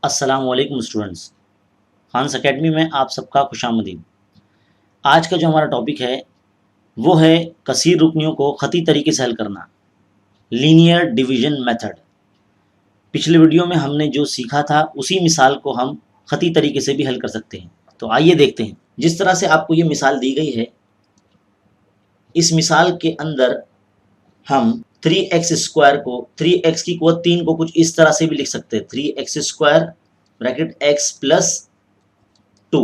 अस्सलामुअलैकुम students, Khans academy में आप सबका खुशामदीद। आज का जो हमारा टॉपिक है वो है कसीर रुकनियों को ख़ती तरीके से हल करना, लीनियर डिवीजन मेथड। पिछले वीडियो में हमने जो सीखा था उसी मिसाल को हम ख़ती तरीके से भी हल कर सकते हैं। तो आइए देखते हैं। जिस तरह से आपको ये मिसाल दी गई है, इस मिसाल के अंदर हम 3x² को 3x की कुवत 3 को कुछ इस तरह से भी लिख सकते हैं, 3x² ब्रैकेट x प्लस 2।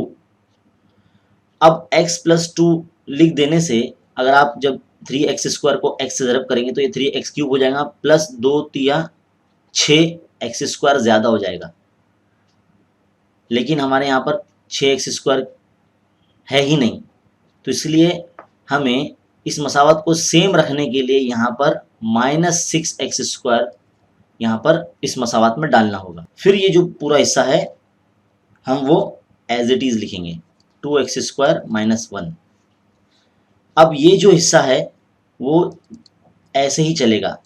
अब x प्लस 2 लिख देने से अगर आप जब 3x² को x से ज़रब करेंगे तो ये 3x³ हो जाएगा, प्लस 2 तिया 6x² ज़्यादा हो जाएगा। लेकिन हमारे यहाँ पर 6x² है ही नहीं, तो इसलिए हमें इस मसावत को सेम रखने के लिए यहाँ पर -6x² यहाँ पर इस मसावत में डालना होगा। फिर ये जो पूरा हिस्सा है हम वो एज इट इज़ लिखेंगे, 2x² - 1। अब ये जो हिस्सा है वो ऐसे ही चलेगा,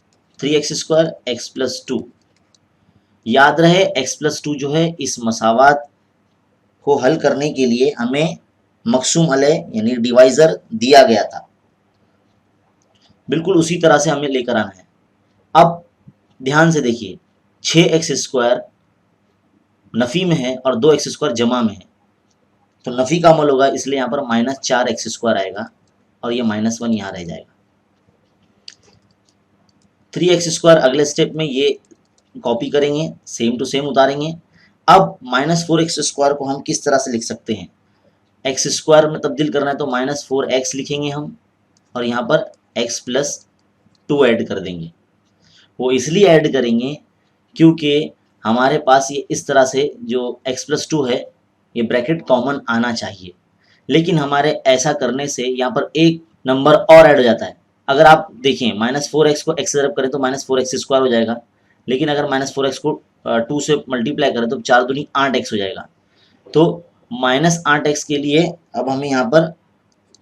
3x² x प्लस 2। याद रहे x प्लस 2 जो है इस मसावत को हल करने के लिए हमें मक़सूम अलैह यानी डिवाइज़र दिया गया था। बिल्कुल उसी तरह से हमें लेकर आना है। अब ध्यान से देखिए, 6x² नफ़ी में है और 2x² जमा में है, तो नफ़ी का अमल होगा, इसलिए यहाँ पर -4x² आएगा और ये -1 यहाँ रह जाएगा। 3x² अगले स्टेप में ये कॉपी करेंगे, सेम टू सेम उतारेंगे। अब -4x² को हम किस तरह से लिख सकते हैं, x² में तब्दील करना है तो -4x लिखेंगे हम, और यहाँ पर x प्लस 2 ऐड कर देंगे। वो इसलिए ऐड करेंगे क्योंकि हमारे पास ये इस तरह से जो x प्लस 2 है ये ब्रैकेट कॉमन आना चाहिए, लेकिन हमारे ऐसा करने से यहाँ पर एक नंबर और ऐड हो जाता है। अगर आप देखें -4x को x से ज़रब करें तो -4x² हो जाएगा, लेकिन अगर -4x को 2 से मल्टीप्लाई करें तो 4 दूनी 8x हो जाएगा। तो -8x के लिए अब हमें यहाँ पर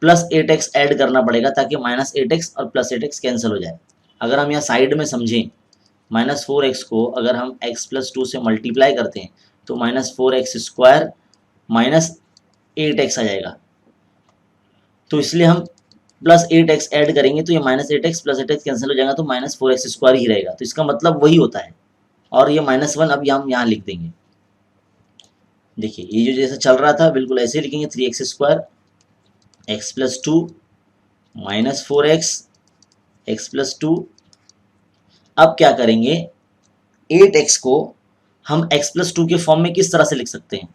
+8x ऐड करना पड़ेगा ताकि -8x और +8x कैंसिल हो जाए। अगर हम यहाँ साइड में समझें, -4x को अगर हम x प्लस 2 से मल्टीप्लाई करते हैं तो -4x² -8x आ जाएगा। तो इसलिए हम +8x ऐड करेंगे तो ये -8x +8x कैंसिल हो जाएगा, तो -4x² ही रहेगा। तो इसका मतलब वही होता है, और ये -1 अब हम यहाँ लिख देंगे। देखिए ये जो जैसा चल रहा था बिल्कुल ऐसे लिखेंगे, 3x² x plus 2 -4x x plus 2। अब क्या करेंगे, 8x को हम x प्लस 2 के फॉर्म में किस तरह से लिख सकते हैं,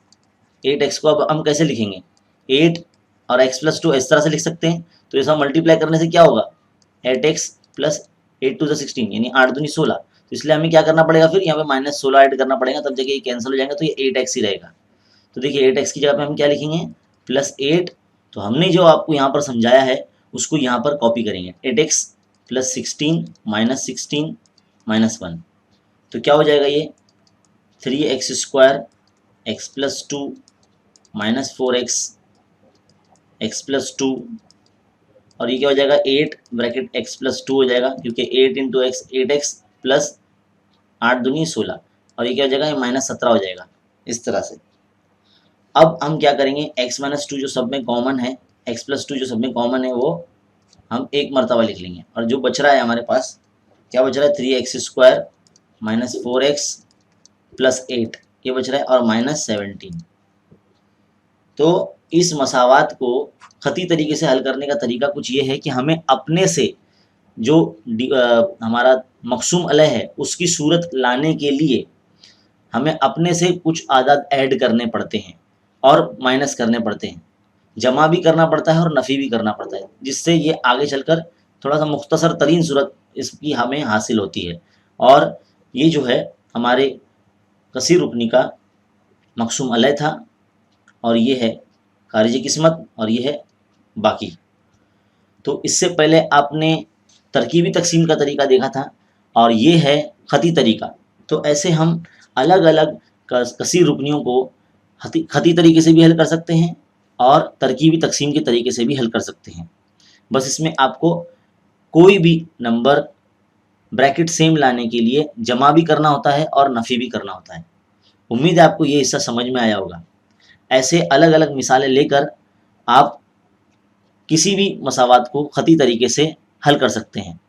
8x को अब हम कैसे लिखेंगे, 8 और x प्लस 2 इस तरह से लिख सकते हैं। तो ऐसा मल्टीप्लाई करने से क्या होगा, 8x प्लस 8 टू द 16 यानी 8 दूनी 16। तो इसलिए हमें क्या करना पड़ेगा, फिर यहाँ पे -16 ऐड करना पड़ेगा, तब जगह ये कैंसिल हो जाएगा, तो ये 8x ही रहेगा। तो देखिए 8x की जगह पे हम क्या लिखेंगे, +8। तो हमने जो आपको यहाँ पर समझाया है उसको यहाँ पर कॉपी करेंगे, 8x प्लस 16 -16 -1। तो क्या हो जाएगा, ये 3x² x plus 2 -4x x plus 2, और ये क्या हो जाएगा 8 ब्रैकेट x प्लस 2 हो जाएगा, क्योंकि 8 इंटू एक्स 8x प्लस 8 दूनी 16, और ये क्या हो जाएगा, ये -17 हो जाएगा इस तरह से। अब हम क्या करेंगे, x माइनस 2 जो सब में कॉमन है, x प्लस 2 जो सब में कॉमन है वो हम एक मरतबा लिख लेंगे, और जो बच रहा है हमारे पास क्या बच रहा है, 3x² -4x प्लस 8 ये बच रहा है, और -17। तो इस मसावत को ख़ती तरीके से हल करने का तरीका कुछ ये है कि हमें अपने से जो हमारा मक़सूम अलैह है उसकी सूरत लाने के लिए हमें अपने से कुछ आदाद ऐड करने पड़ते हैं और माइनस करने पड़ते हैं, जमा भी करना पड़ता है और नफ़ी भी करना पड़ता है, जिससे ये आगे चलकर थोड़ा सा मुख्तसर तरीन सूरत इसकी हमें हासिल होती है। और ये जो है हमारे कसीर रुकनी का मक़सूम अलैह था, और ये है खारिजी किस्मत, और ये है बाकी। तो इससे पहले आपने तरकीबी तकसीम का तरीका देखा था, और ये है ख़ती तरीका। तो ऐसे हम अलग अलग कसीर रुकनियों को ख़ती तरीके से भी हल कर सकते हैं और तरकीबी तकसीम के तरीके से भी हल कर सकते हैं। बस इसमें आपको कोई भी नंबर ब्रैकेट सेम लाने के लिए जमा भी करना होता है और नफ़ी भी करना होता है। उम्मीद है आपको ये हिस्सा समझ में आया होगा। ऐसे अलग अलग मिसालें लेकर आप किसी भी मसावात को खती तरीके से हल कर सकते हैं।